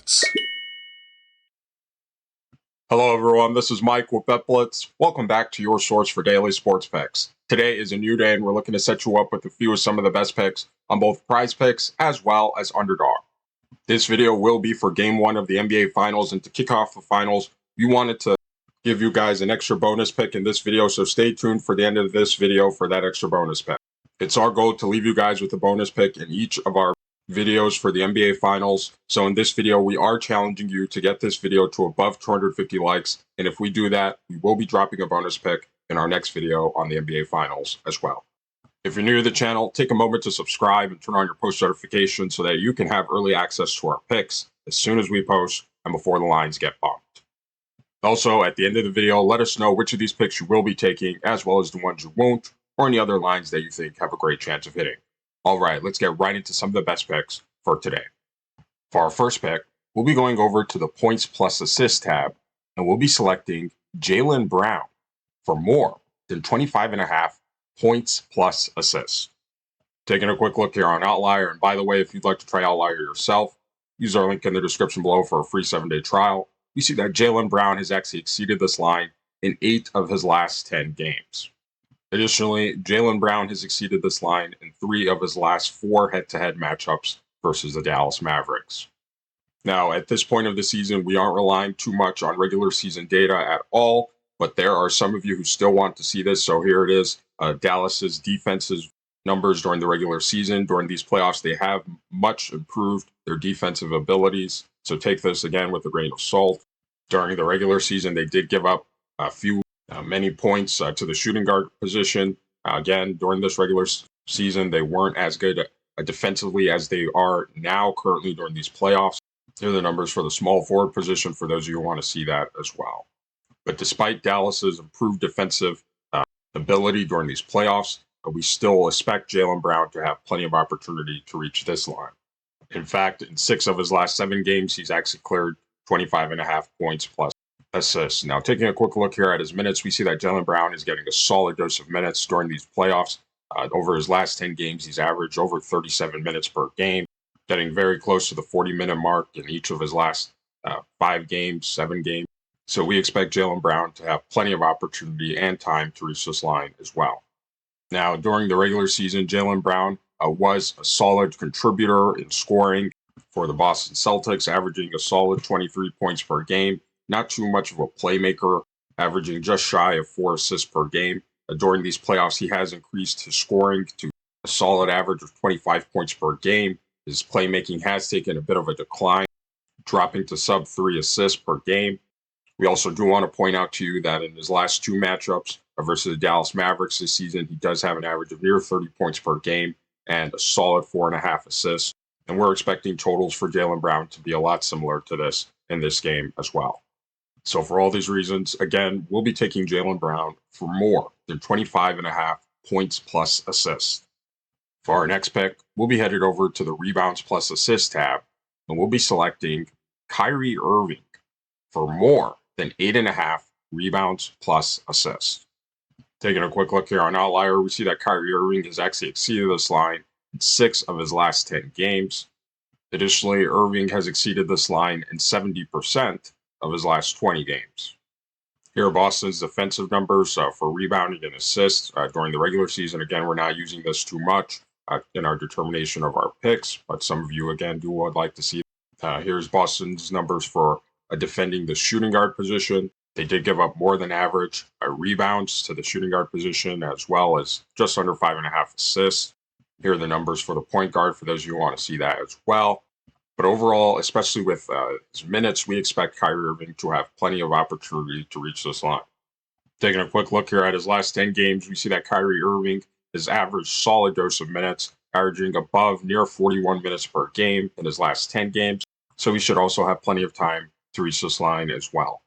BetBlitz. Hello everyone, this is Mike with BetBlitz. Welcome back to your source for daily sports picks. Today is a new day and we're looking to set you up with a few of some of the best picks on both PrizePicks as well as Underdog. This video will be for Game 1 of the NBA Finals, and to kick off the finals, we wanted to give you guys an extra bonus pick in this video, so stay tuned for the end of this video for that extra bonus pick. It's our goal to leave you guys with a bonus pick in each of our videos for the NBA Finals. So in this video, we are challenging you to get this video to above 250 likes. And if we do that, we will be dropping a bonus pick in our next video on the NBA Finals as well. If you're new to the channel, take a moment to subscribe and turn on your post notifications so that you can have early access to our picks as soon as we post and before the lines get bumped. Also, at the end of the video, let us know which of these picks you will be taking, as well as the ones you won't, or any other lines that you think have a great chance of hitting. All right, let's get right into some of the best picks for today. For our first pick, we'll be going over to the points plus assist tab, and we'll be selecting Jaylen Brown for more than 25.5 points plus assists. Taking a quick look here on Outlier, and by the way, if you'd like to try Outlier yourself, use our link in the description below for a free 7-day trial. We see that Jaylen Brown has actually exceeded this line in 8 of his last 10 games. Additionally, Jaylen Brown has exceeded this line in 3 of his last 4 head-to-head matchups versus the Dallas Mavericks. Now, at this point of the season, we aren't relying too much on regular season data at all, but there are some of you who still want to see this, so here it is. Dallas's defense's numbers during the regular season. During these playoffs, they have much improved their defensive abilities, so take this again with a grain of salt. During the regular season, they did give up many points to the shooting guard position. Again, during this regular season, they weren't as good defensively as they are now currently during these playoffs. Here are the numbers for the small forward position for those of you who want to see that as well. But despite Dallas's improved defensive ability during these playoffs, we still expect Jaylen Brown to have plenty of opportunity to reach this line. In fact, in 6 of his last 7 games, he's actually cleared 25.5 points plus assists. Now, taking a quick look here at his minutes, we see that Jaylen Brown is getting a solid dose of minutes during these playoffs. Over his last 10 games, he's averaged over 37 minutes per game, getting very close to the 40-minute mark in each of his last 5 games, 7 games. So we expect Jaylen Brown to have plenty of opportunity and time to reach this line as well. Now, during the regular season, Jaylen Brown was a solid contributor in scoring for the Boston Celtics, averaging a solid 23 points per game. Not too much of a playmaker, averaging just shy of 4 assists per game. During these playoffs, he has increased his scoring to a solid average of 25 points per game. His playmaking has taken a bit of a decline, dropping to sub 3 assists per game. We also do want to point out to you that in his last 2 matchups versus the Dallas Mavericks this season, he does have an average of near 30 points per game and a solid 4.5 assists. And we're expecting totals for Jaylen Brown to be a lot similar to this in this game as well. So for all these reasons, again, we'll be taking Jaylen Brown for more than 25.5 points plus assists. For our next pick, we'll be headed over to the rebounds plus assist tab, and we'll be selecting Kyrie Irving for more than 8.5 rebounds plus assists. Taking a quick look here on Outlier, we see that Kyrie Irving has actually exceeded this line in 6 of his last 10 games. Additionally, Irving has exceeded this line in 70% of his last 20 games. Here are Boston's defensive numbers for rebounding and assists during the regular season. Again, we're not using this too much in our determination of our picks, but some of you, again, would like to see. Here's Boston's numbers for defending the shooting guard position. They did give up more than average rebounds to the shooting guard position, as well as just under 5.5 assists. Here are the numbers for the point guard for those of you who want to see that as well. But overall, especially with his minutes, we expect Kyrie Irving to have plenty of opportunity to reach this line. Taking a quick look here at his last 10 games, we see that Kyrie Irving has averaged solid dose of minutes, averaging above near 41 minutes per game in his last 10 games. So he should also have plenty of time to reach this line as well.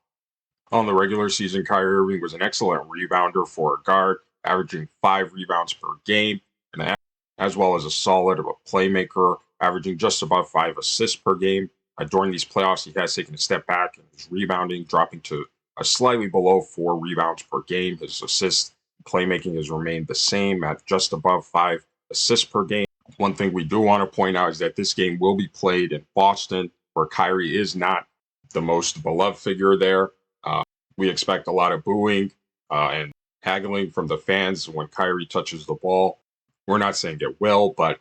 On the regular season, Kyrie Irving was an excellent rebounder for a guard, averaging 5 rebounds per game, and as well as a solid of a playmaker, averaging just above 5 assists per game. During these playoffs, he has taken a step back in his rebounding, dropping to slightly below 4 rebounds per game. His assist playmaking has remained the same at just above 5 assists per game. One thing we do want to point out is that this game will be played in Boston, where Kyrie is not the most beloved figure there. We expect a lot of booing and haggling from the fans when Kyrie touches the ball. We're not saying it will, but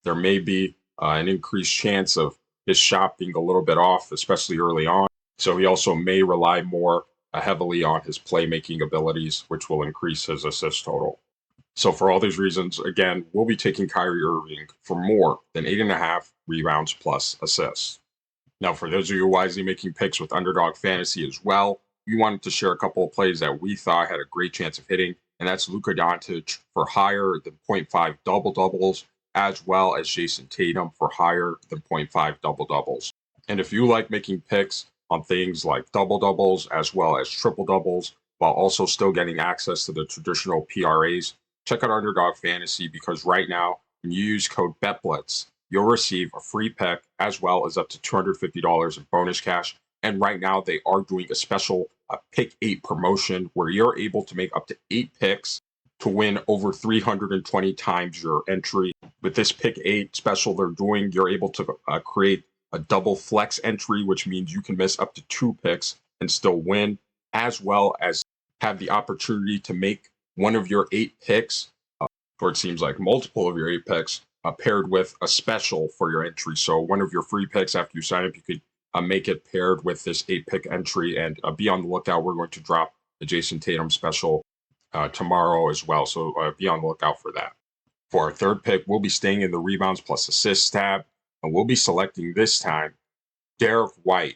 there may be an increased chance of his shot being a little bit off, especially early on. So he also may rely more heavily on his playmaking abilities, which will increase his assist total. So for all these reasons, again, we'll be taking Kyrie Irving for more than 8.5 rebounds plus assists. Now, for those of you wisely making picks with Underdog Fantasy as well, we wanted to share a couple of plays that we thought had a great chance of hitting, and that's Luka Doncic for higher than 0.5 double-doubles, as well as Jason Tatum for higher than 0.5 double-doubles. And if you like making picks on things like double-doubles as well as triple-doubles, while also still getting access to the traditional PRAs, check out Underdog Fantasy, because right now, when you use code BETBLITZ, you'll receive a free pick as well as up to $250 in bonus cash. And right now, they are doing a special Pick 8 promotion where you're able to make up to 8 picks to win over 320 times your entry. With this Pick 8 special they're doing, you're able to create a double flex entry, which means you can miss up to 2 picks and still win, as well as have the opportunity to make one of your 8 picks, or it seems like multiple of your 8 picks, paired with a special for your entry. So one of your free picks after you sign up, you could make it paired with this 8-pick entry, and be on the lookout. We're going to drop the Jason Tatum special tomorrow as well, so be on the lookout for that. For our third pick, we'll be staying in the rebounds plus assists tab, and we'll be selecting this time Derrick White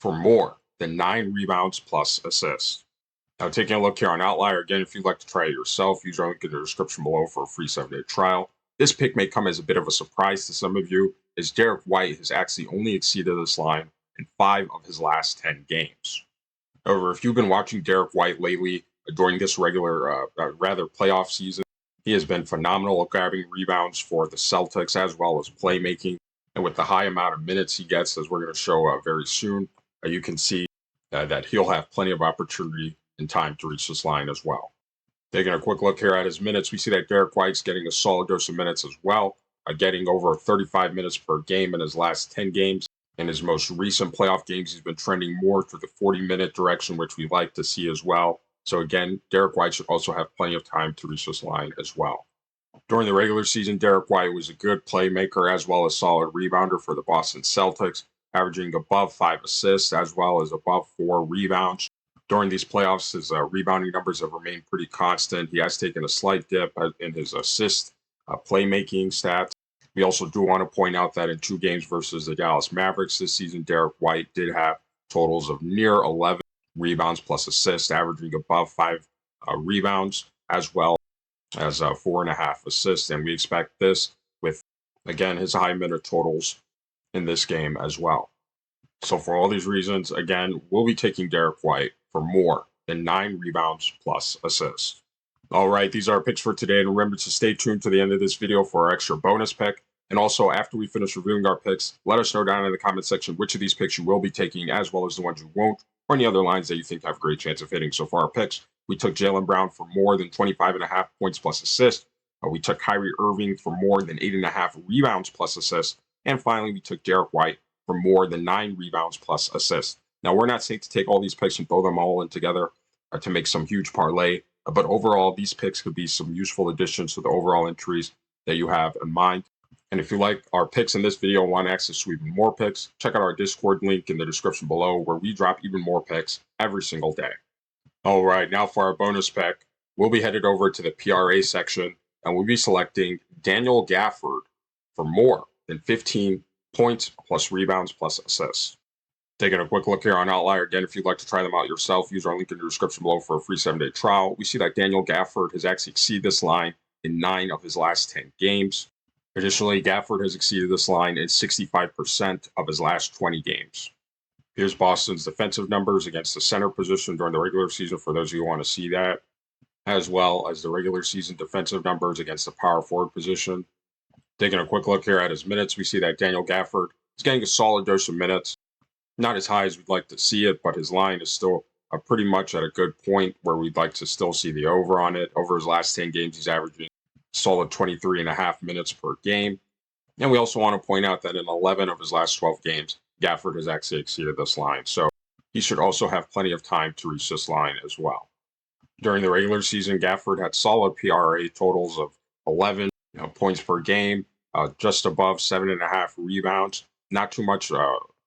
for more than 9 rebounds plus assists. Now, taking a look here on Outlier, again, if you'd like to try it yourself, use our link in the description below for a free 7-day trial. This pick may come as a bit of a surprise to some of you, as Derrick White has actually only exceeded this line in 5 of his last 10 games. However, if you've been watching Derrick White lately during this playoff season, he has been phenomenal at grabbing rebounds for the Celtics as well as playmaking. And with the high amount of minutes he gets, as we're going to show very soon, you can see that he'll have plenty of opportunity and time to reach this line as well. Taking a quick look here at his minutes, we see that Derrick White's getting a solid dose of minutes as well, getting over 35 minutes per game in his last 10 games. In his most recent playoff games, he's been trending more to the 40-minute direction, which we like to see as well. So again, Derrick White should also have plenty of time to reach this line as well. During the regular season, Derrick White was a good playmaker as well as solid rebounder for the Boston Celtics, averaging above 5 assists as well as above 4 rebounds. During these playoffs, his rebounding numbers have remained pretty constant. He has taken a slight dip in his assist playmaking stats. We also do want to point out that in 2 games versus the Dallas Mavericks this season, Derrick White did have totals of near 11 rebounds plus assists, averaging above 5 rebounds as well as 4.5 assists. And we expect this with, again, his high minute totals in this game as well. So for all these reasons, again, we'll be taking Derrick White for more than 9 rebounds plus assists. All right, these are our picks for today, and remember to stay tuned to the end of this video for our extra bonus pick. And also, after we finish reviewing our picks, let us know down in the comment section which of these picks you will be taking, as well as the ones you won't, or any other lines that you think have a great chance of hitting. So for our picks, we took Jaylen Brown for more than 25.5 points plus assists. We took Kyrie Irving for more than 8.5 rebounds plus assists. And finally, we took Derrick White for more than 9 rebounds plus assists. Now, we're not saying to take all these picks and throw them all in together to make some huge parlay, but overall, these picks could be some useful additions to the overall entries that you have in mind. And if you like our picks in this video and want access to even more picks, check out our Discord link in the description below, where we drop even more picks every single day. All right, now for our bonus pick, we'll be headed over to the PRA section, and we'll be selecting Daniel Gafford for more than 15 points plus rebounds plus assists. Taking a quick look here on Outlier. Again, if you'd like to try them out yourself, use our link in the description below for a free 7-day trial. We see that Daniel Gafford has actually exceeded this line in 9 of his last 10 games. Additionally, Gafford has exceeded this line in 65% of his last 20 games. Here's Boston's defensive numbers against the center position during the regular season, for those of you who want to see that, as well as the regular season defensive numbers against the power forward position. Taking a quick look here at his minutes, we see that Daniel Gafford is getting a solid dose of minutes. Not as high as we'd like to see it, but his line is still pretty much at a good point where we'd like to still see the over on it. Over his last 10 games, he's averaging solid 23.5 minutes per game. And we also want to point out that in 11 of his last 12 games, Gafford has actually exceeded this line. So he should also have plenty of time to reach this line as well. During the regular season, Gafford had solid PRA totals of 11 points per game, just above 7.5 rebounds. Not too much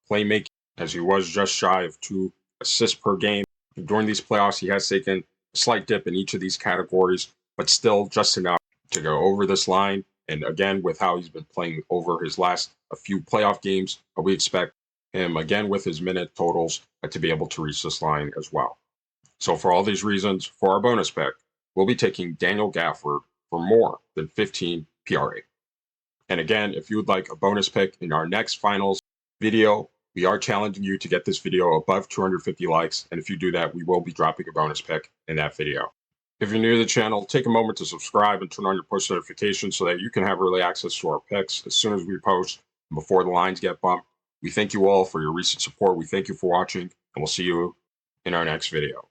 playmaking, as he was just shy of 2 assists per game. During these playoffs, he has taken a slight dip in each of these categories, but still just enough to go over this line. And again, with how he's been playing over his last a few playoff games, we expect him, again, with his minute totals, to be able to reach this line as well. So for all these reasons, for our bonus pick, we'll be taking Daniel Gafford for more than 15 PRA. And again, if you would like a bonus pick in our next finals video, we are challenging you to get this video above 250 likes. And if you do that, we will be dropping a bonus pick in that video. If you're new to the channel, take a moment to subscribe and turn on your push notifications so that you can have early access to our picks as soon as we post and before the lines get bumped. We thank you all for your recent support. We thank you for watching, and we'll see you in our next video.